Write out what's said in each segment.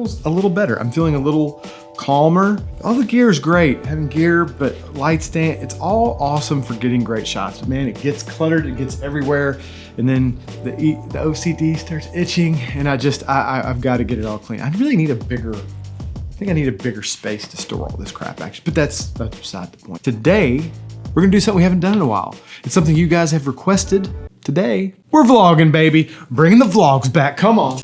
feels a little better. I'm feeling a little calmer. All the gear is great, having gear, but light stand, it's all awesome for getting great shots. But man, it gets cluttered, it gets everywhere. And then the OCD starts itching, and I've got to get it all clean. I really need I think I need a bigger space to store all this crap actually, but that's beside the point. Today, we're gonna do something we haven't done in a while. It's something you guys have requested. Today, we're vlogging, baby. Bringing the vlogs back, come on.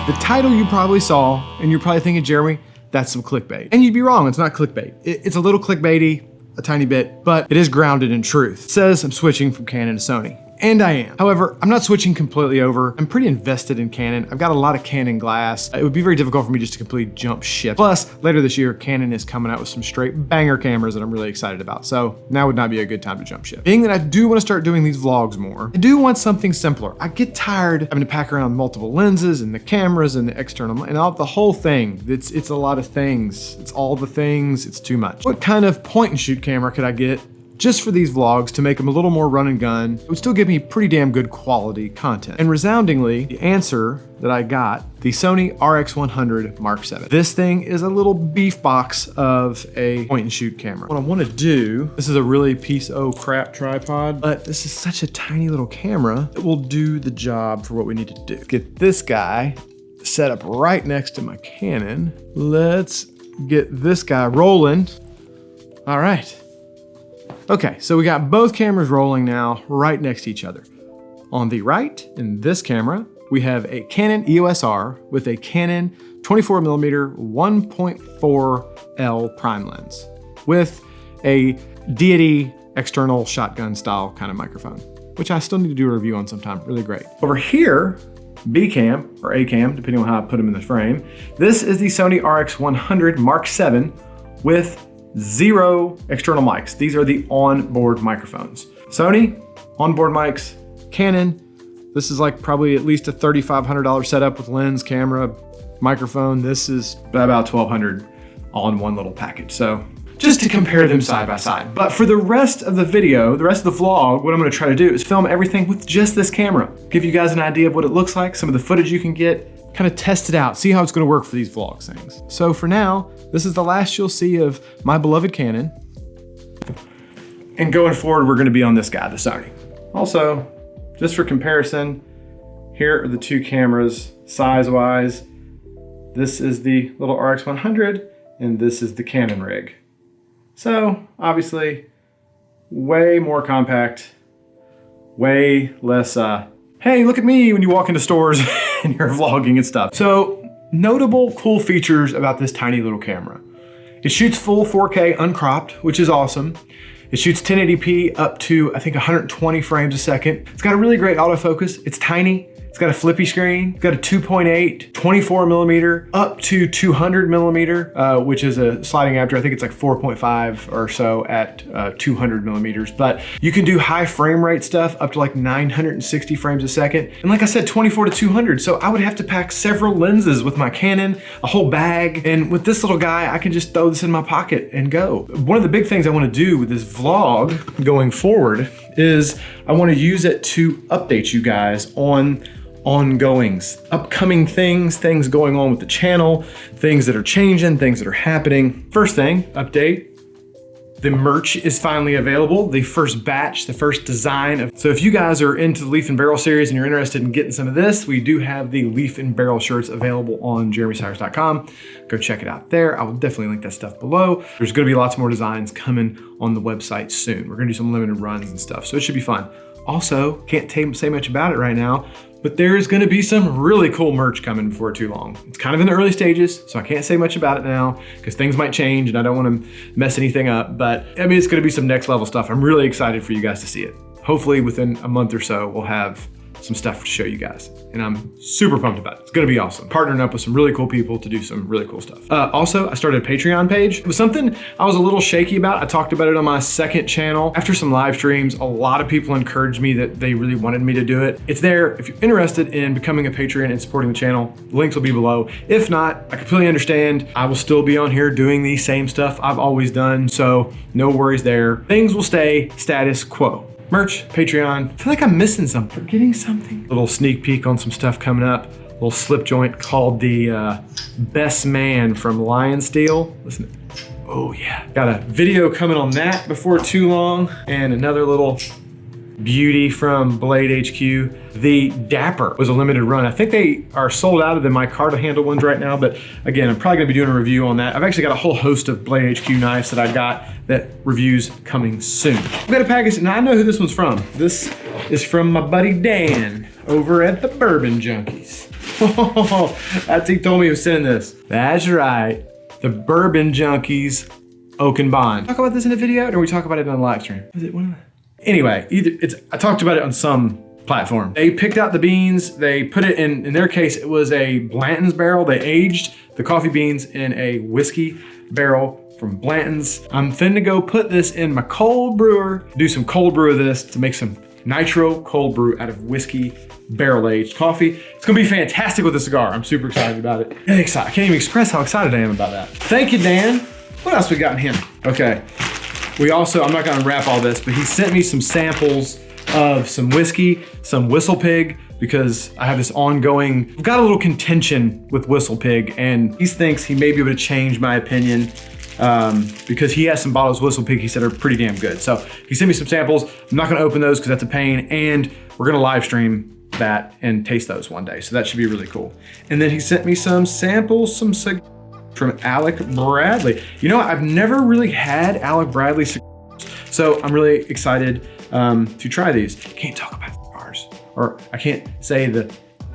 The title you probably saw, and you're probably thinking, Jeremy, that's some clickbait. And you'd be wrong, it's not clickbait. It's a little clickbaity, a tiny bit, but it is grounded in truth. It says I'm switching from Canon to Sony. And I am. However, I'm not switching completely over. I'm pretty invested in Canon. I've got a lot of Canon glass. It would be very difficult for me just to completely jump ship. Plus, later this year, Canon is coming out with some straight banger cameras that I'm really excited about. So now would not be a good time to jump ship. Being that I do want to start doing these vlogs more, I do want something simpler. I get tired having to pack around multiple lenses and the cameras and the external and all the whole thing. It's a lot of things. It's all the things. It's too much. What kind of point and shoot camera could I get just for these vlogs to make them a little more run and gun? It would still give me pretty damn good quality content. And resoundingly, the answer that I got, the Sony RX100 Mark VII. This thing is a little beef box of a point and shoot camera. What I wanna do, this is a really piece of crap tripod, but this is such a tiny little camera that will do the job for what we need to do. Get this guy set up right next to my Canon. Let's get this guy rolling. All right. Okay, so we got both cameras rolling now right next to each other. On the right, in this camera, we have a Canon EOS R with a Canon 24mm 1.4L prime lens with a deity external shotgun style kind of microphone, which I still need to do a review on sometime, really great. Over here, B cam or A cam, depending on how I put them in the frame. This is the Sony RX100 Mark VII with 0 external mics. These are the onboard microphones. Sony, onboard mics. Canon, this is like probably at least a $3,500 setup with lens, camera, microphone. This is about $1,200 all in one little package. So just to compare them side by side. But for the rest of the video, the rest of the vlog, what I'm gonna try to do is film everything with just this camera. Give you guys an idea of what it looks like, some of the footage you can get, kind of test it out, see how it's gonna work for these vlogs things. So for now, this is the last you'll see of my beloved Canon. And going forward, we're gonna be on this guy, the Sony. Also, just for comparison, here are the two cameras size-wise. This is the little RX100, and this is the Canon rig. So obviously, way more compact, way less, hey, look at me when you walk into stores and you're vlogging and stuff. So notable cool features about this tiny little camera. It shoots full 4K uncropped, which is awesome. It shoots 1080p up to, I think, 120 frames a second. It's got a really great autofocus. It's tiny. It's got a flippy screen. It's got a 2.8, 24mm, up to 200mm, which is a sliding aperture. I think it's like 4.5 or so at 200mm. But you can do high frame rate stuff up to like 960 frames a second. And like I said, 24 to 200. So I would have to pack several lenses with my Canon, a whole bag. And with this little guy, I can just throw this in my pocket and go. One of the big things I want to do with this vlog going forward is I want to use it to update you guys on ongoings, upcoming things going on with the channel, things that are changing, things that are happening. First thing, update. The merch is finally available. The first batch, the first design. So if you guys are into the Leaf and Barrel series and you're interested in getting some of this, we do have the Leaf and Barrel shirts available on jeremycyrus.com. Go check it out there. I will definitely link that stuff below. There's gonna be lots more designs coming on the website soon. We're gonna do some limited runs and stuff, so it should be fun. Also, can't say much about it right now, but there's gonna be some really cool merch coming before too long. It's kind of in the early stages, so I can't say much about it now because things might change and I don't wanna mess anything up, but I mean, it's gonna be some next level stuff. I'm really excited for you guys to see it. Hopefully within a month or so, we'll have some stuff to show you guys. And I'm super pumped about it. It's gonna be awesome. Partnering up with some really cool people to do some really cool stuff. Also, I started a Patreon page. It was something I was a little shaky about. I talked about it on my second channel. After some live streams, a lot of people encouraged me that they really wanted me to do it. It's there. If you're interested in becoming a Patreon and supporting the channel, links will be below. If not, I completely understand. I will still be on here doing the same stuff I've always done. So no worries there. Things will stay status quo. merch, Patreon. I feel like I'm missing something, forgetting something. Little sneak peek on some stuff coming up. Little slip joint called the Best Man from Lion Steel. Listen. Oh yeah. Got a video coming on that before too long. And another little beauty from Blade HQ. The Dapper was a limited run. I think they are sold out of the micarta handle ones right now, but again, I'm probably gonna be doing a review on that. I've actually got a whole host of Blade HQ knives that I got that reviews coming soon. I've got a package, now I know who this one's from. This is from my buddy Dan over at the Bourbon Junkies. That's he told me he was sending this. That's right, the Bourbon Junkies Oak and Bond. Talk about this in a video, or we talk about it on a live stream? Was it one of the... Anyway, I talked about it on some platform. They picked out the beans, they put it in their case, it was a Blanton's barrel. They aged the coffee beans in a whiskey barrel from Blanton's. I'm finna go put this in my cold brewer, do some cold brew of this to make some nitro cold brew out of whiskey barrel aged coffee. It's gonna be fantastic with the cigar. I'm super excited about it. Really excited. I can't even express how excited I am about that. Thank you, Dan. What else we got in here? Okay. We also, I'm not gonna unwrap all this, but he sent me some samples of some whiskey, some Whistle Pig, because I have this ongoing, I've got a little contention with Whistle Pig, and he thinks he may be able to change my opinion because he has some bottles of Whistle Pig he said are pretty damn good. So he sent me some samples. I'm not gonna open those because that's a pain, and we're gonna live stream that and taste those one day. So that should be really cool. And then he sent me some samples, some cigars from Alec Bradley. You know, I've never really had Alec Bradley cigars, so I'm really excited to try these. Can't talk about cigars, or I can't say the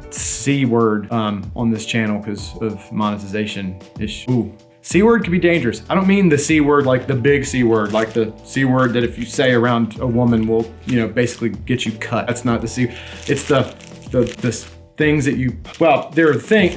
C word on this channel because of monetization ish. Ooh, C word can be dangerous. I don't mean the C word like the big C word, like the C word that if you say around a woman will, you know, basically get you cut. That's not the C. It's the things that you, well, they're a thing.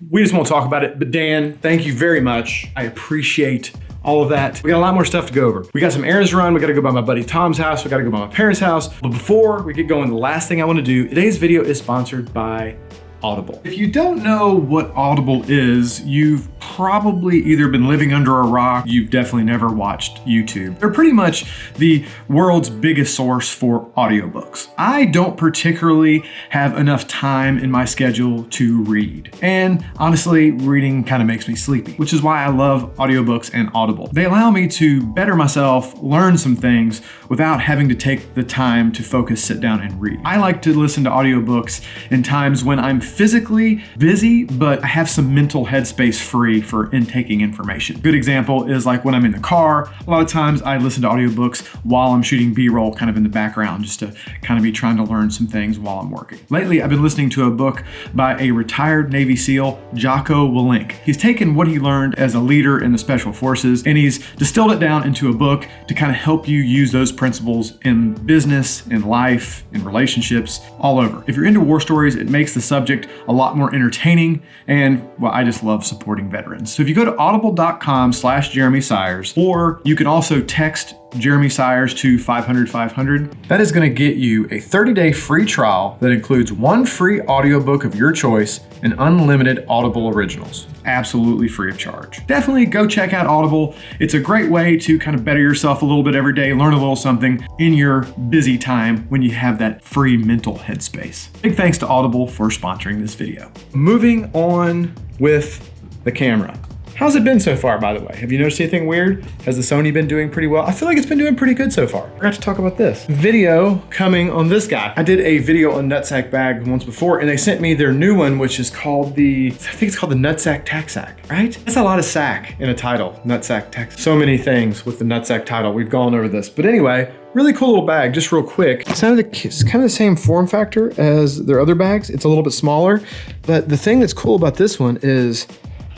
We just won't talk about it, but Dan, thank you very much. I appreciate all of that. We got a lot more stuff to go over. We got some errands to run. We gotta go by my buddy Tom's house. We gotta go by my parents' house. But before we get going, the last thing I wanna do, today's video is sponsored by Audible. If you don't know what Audible is, you've probably either been living under a rock, you've definitely never watched YouTube. They're pretty much the world's biggest source for audiobooks. I don't particularly have enough time in my schedule to read. And honestly, reading kind of makes me sleepy, which is why I love audiobooks and Audible. They allow me to better myself, learn some things without having to take the time to focus, sit down and read. I like to listen to audiobooks in times when I'm physically busy, but I have some mental headspace free for intaking information. Good example is like when I'm in the car. A lot of times I listen to audiobooks while I'm shooting B-roll kind of in the background, just to kind of be trying to learn some things while I'm working. Lately, I've been listening to a book by a retired Navy SEAL, Jocko Willink. He's taken what he learned as a leader in the Special Forces and he's distilled it down into a book to kind of help you use those principles in business, in life, in relationships, all over. If you're into war stories, it makes the subject a lot more entertaining, and well, I just love supporting veterans. So if you go to audible.com/Jeremy Sires, or you can also text Jeremy Sires to 500-500, that is gonna get you a 30-day free trial that includes one free audiobook of your choice and unlimited Audible originals, absolutely free of charge. Definitely go check out Audible. It's a great way to kind of better yourself a little bit every day, learn a little something in your busy time when you have that free mental headspace. Big thanks to Audible for sponsoring this video. Moving on with the camera. How's it been so far, by the way? Have you noticed anything weird? Has the Sony been doing pretty well? I feel like it's been doing pretty good so far. I forgot to talk about this. Video coming on this guy. I did a video on Nutsack bag once before, and they sent me their new one, which is called I think it's called the Nutsack Tack Sack, right? That's a lot of sack in a title, Nutsack Tack. So many things with the Nutsack title. We've gone over this, but anyway, really cool little bag, just real quick. It's kind of the same form factor as their other bags. It's a little bit smaller, but the thing that's cool about this one is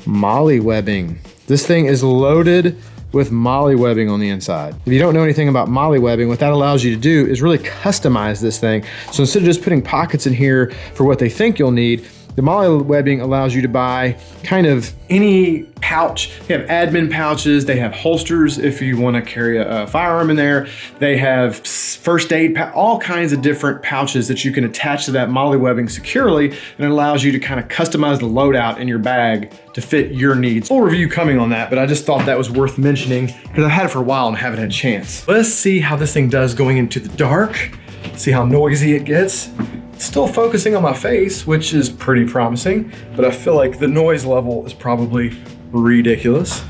molly webbing. This thing is loaded with molly webbing on the inside. If you don't know anything about molly webbing, what that allows you to do is really customize this thing. So instead of just putting pockets in here for what they think you'll need, The MOLLE webbing allows you to buy kind of any pouch. They have admin pouches, they have holsters if you want to carry a firearm in there. They have first aid, all kinds of different pouches that you can attach to that MOLLE webbing securely, and it allows you to kind of customize the loadout in your bag to fit your needs. Full review coming on that, but I just thought that was worth mentioning because I've had it for a while and haven't had a chance. Let's see how this thing does going into the dark, see how noisy it gets. Still focusing on my face, which is pretty promising, but I feel like the noise level is probably ridiculous.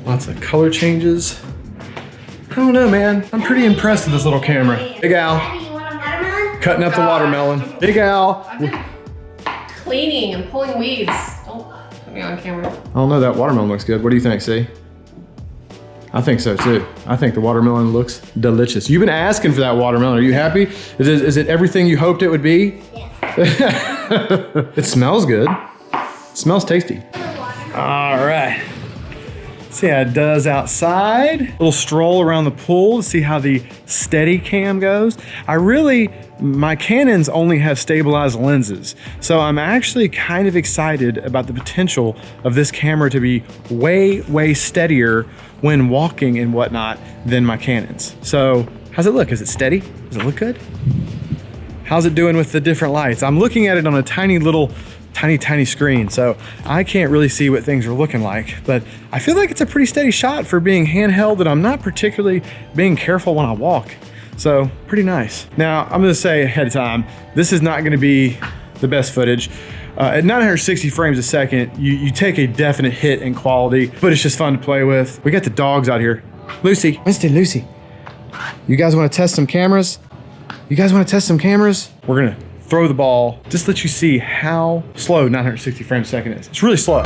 Lots of color changes. I don't know, man. I'm pretty impressed with this little camera. Big Al, cutting up the watermelon. Big Al. Cleaning and pulling weeds. Don't put me on camera. I don't know, that watermelon looks good. What do you think, C? I think so too. I think the watermelon looks delicious. You've been asking for that watermelon. Are you happy? Is it everything you hoped it would be? Yeah. It smells good. It smells tasty. All right. See how it does outside. A little stroll around the pool to see how the steady cam goes. My Canons only have stabilized lenses, so I'm actually kind of excited about the potential of this camera to be way, way steadier when walking and whatnot than my Canons. So how's it look? Is it steady? Does it look good? How's it doing with the different lights? I'm looking at it on a tiny screen, so I can't really see what things are looking like, but I feel like it's a pretty steady shot for being handheld, and I'm not particularly being careful when I walk. So pretty nice. Now I'm gonna say ahead of time, this is not gonna be the best footage. At 960 frames a second, you take a definite hit in quality, but it's just fun to play with. We got the dogs out here. Lucy, Winston, Lucy. You guys wanna test some cameras? You guys wanna test some cameras? We're gonna throw the ball, just let you see how slow 960 frames a second is. It's really slow.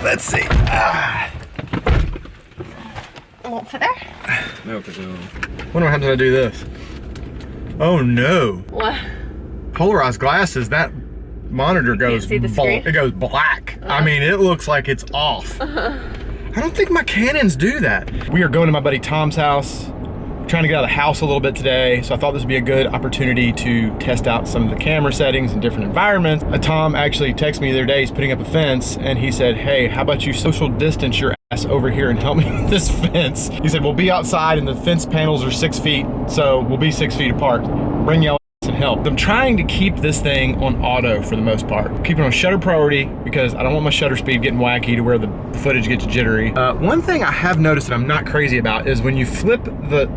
Let's see. Won't fit there? No, for sure. Wonder what happens when I do this. Oh no. What? Polarized glasses, that monitor goes, see the screen? It goes black. I mean, it looks like it's off. I don't think my Canons do that. We are going to my buddy Tom's house. Trying to get out of the house a little bit today, so I thought this would be a good opportunity to test out some of the camera settings in different environments. Tom actually texted me the other day, he's putting up a fence, and he said, hey, how about you social distance your ass over here and help me with this fence? He said, we'll be outside and the fence panels are 6 feet, so we'll be 6 feet apart. Bring y'all and help. I'm trying to keep this thing on auto for the most part. Keep it on shutter priority because I don't want my shutter speed getting wacky to where the footage gets jittery. One thing I have noticed that I'm not crazy about is when you flip the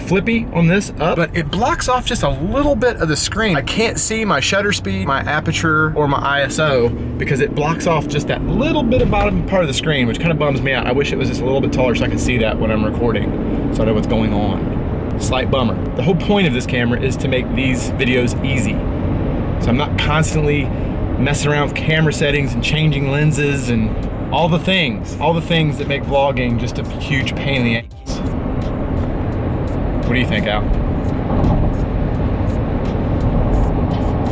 flippy on this up, but it blocks off just a little bit of the screen. I can't see my shutter speed, my aperture, or my ISO because it blocks off just that little bit of bottom part of the screen, which kind of bums me out. I wish it was just a little bit taller so I can see that when I'm recording, so I know what's going on. Slight bummer. The whole point of this camera is to make these videos easy. So I'm not constantly messing around with camera settings and changing lenses and all the things that make vlogging just a huge pain in the ass. What do you think, Al?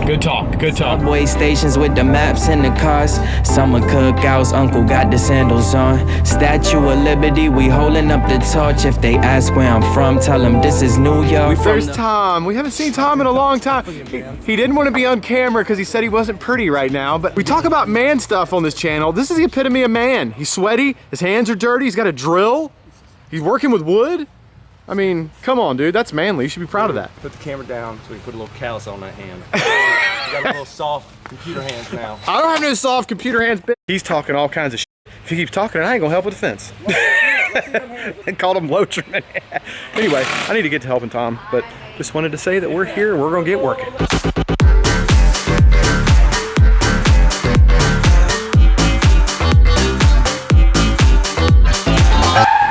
Good talk, good talk. Subway stations with the maps in the cars. Summer cookouts, uncle got the sandals on. Statue of Liberty, we holding up the torch. If they ask where I'm from, tell them this is New York. There's Tom. We haven't seen Tom in a long time. He didn't want to be on camera because he said he wasn't pretty right now, but we talk about man stuff on this channel. This is the epitome of man. He's sweaty, his hands are dirty, he's got a drill, he's working with wood. I mean, come on, dude, that's manly. You should be proud of that. Put the camera down so we can put a little callus on that hand. You got a little soft computer hands now. I don't have no soft computer hands, bitch. He's talking all kinds of shit. If he keeps talking, I ain't gonna help with the fence. And called him Locherman. Anyway, I need to get to helping Tom, but just wanted to say that we're here, we're gonna get working.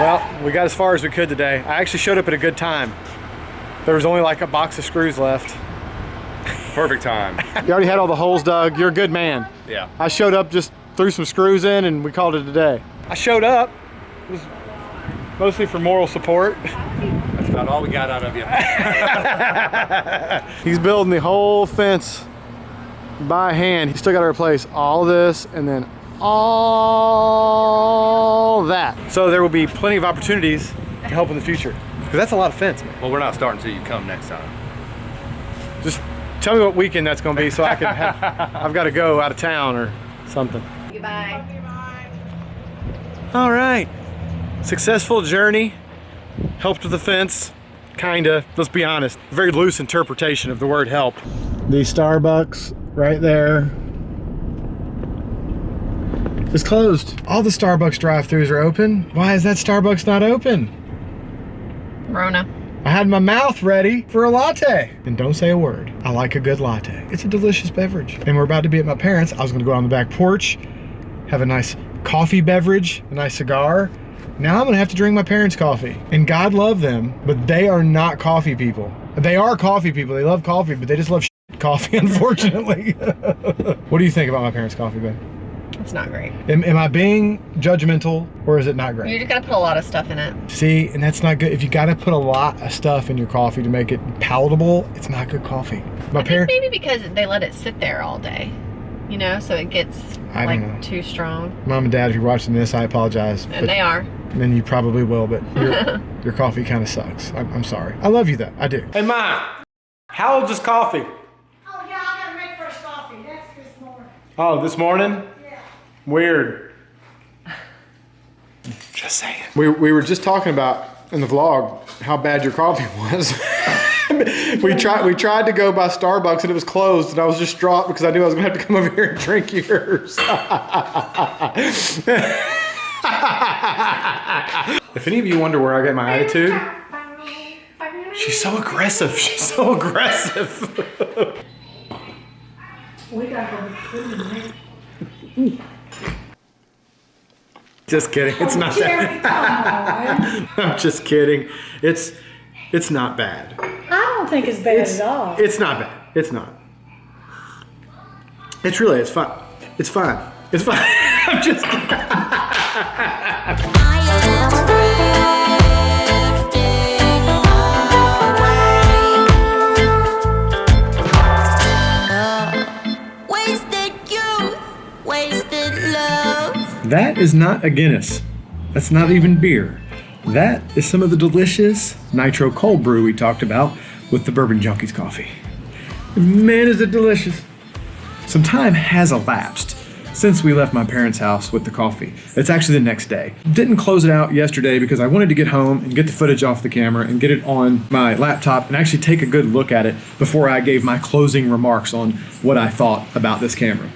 Well, we got as far as we could today. I actually showed up at a good time. There was only like a box of screws left. Perfect time. You already had all the holes dug. You're a good man. Yeah. I showed up, just threw some screws in, and we called it a day. I showed up. It was mostly for moral support. That's about all we got out of you. He's building the whole fence by hand. He's still got to replace all this and then all that. So there will be plenty of opportunities to help in the future. Because that's a lot of fence, man. Well, we're not starting until you come next time. Just tell me what weekend that's going to be so I can have, I've got to go out of town or something. Goodbye. All right. Successful journey. Helped with the fence. Kinda. Let's be honest. Very loose interpretation of the word help. The Starbucks right there is closed. All the Starbucks drive-thrus are open. Why is that Starbucks not open? Rona. I had my mouth ready for a latte. And don't say a word. I like a good latte. It's a delicious beverage. And we're about to be at my parents'. I was gonna go on the back porch, have a nice coffee beverage, a nice cigar. Now I'm gonna have to drink my parents' coffee. And God love them, but they are not coffee people. They are coffee people, they love coffee, but they just love coffee, unfortunately. What do you think about my parents' coffee, babe? It's not great. Am I being judgmental, or is it not great? You just gotta put a lot of stuff in it. See, and that's not good. If you gotta put a lot of stuff in your coffee to make it palatable, it's not good coffee. I think maybe because they let it sit there all day, you know, so it gets like too strong. Mom and Dad, if you're watching this, I apologize. And they are. Then you probably will, but your coffee kind of sucks. I'm sorry. I love you though, I do. Hey Mom, how old is coffee? Oh yeah, I gotta make fresh coffee. That's this morning. Oh, this morning? Yeah. Weird. Just saying. We were just talking about in the vlog how bad your coffee was. we tried to go by Starbucks and it was closed, and I was distraught because I knew I was gonna have to come over here and drink yours. If any of you wonder where I get my attitude, she's so aggressive. She's so aggressive. We gotta go to food. Just kidding. It's not that. I'm just kidding. It's not bad. I don't think it's bad at all. It's not bad. It's not. It's fine. It's fine. It's fine. I'm just kidding. That is not a Guinness. That's not even beer. That is some of the delicious nitro cold brew we talked about with the Bourbon Junkies coffee. Man, is it delicious. Some time has elapsed since we left my parents' house with the coffee. It's actually the next day. Didn't close it out yesterday because I wanted to get home and get the footage off the camera and get it on my laptop and actually take a good look at it before I gave my closing remarks on what I thought about this camera.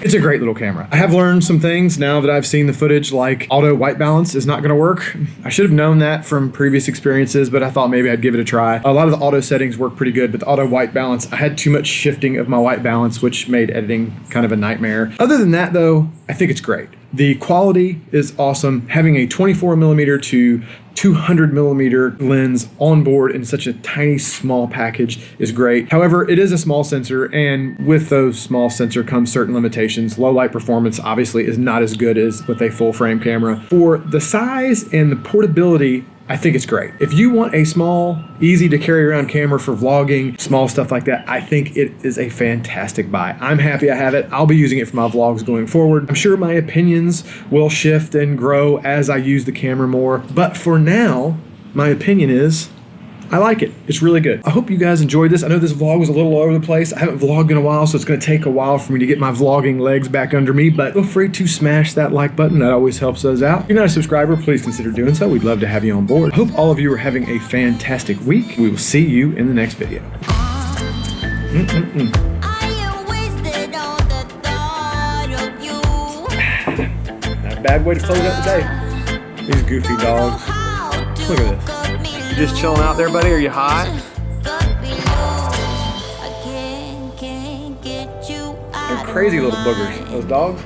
It's a great little camera. I have learned some things now that I've seen the footage, like auto white balance is not gonna work. I should have known that from previous experiences, but I thought maybe I'd give it a try. A lot of the auto settings work pretty good, but the auto white balance, I had too much shifting of my white balance, which made editing kind of a nightmare. Other than that though, I think it's great. The quality is awesome. Having a 24mm to 200mm lens on board in such a tiny small package is great. However, it is a small sensor, and with those small sensor comes certain limitations. Low light performance obviously is not as good as with a full frame camera. For the size and the portability, I think it's great. If you want a small, easy to carry around camera for vlogging, small stuff like that, I think it is a fantastic buy. I'm happy I have it. I'll be using it for my vlogs going forward. I'm sure my opinions will shift and grow as I use the camera more, but for now, my opinion is I like it. It's really good. I hope you guys enjoyed this. I know this vlog was a little all over the place. I haven't vlogged in a while, so it's gonna take a while for me to get my vlogging legs back under me, but feel free to smash that like button. That always helps us out. If you're not a subscriber, please consider doing so. We'd love to have you on board. I hope all of you are having a fantastic week. We will see you in the next video. Not a bad way to close out the day. These goofy dogs. Look at this. You just chilling out there, buddy? Are you hot? They're crazy little boogers, those dogs.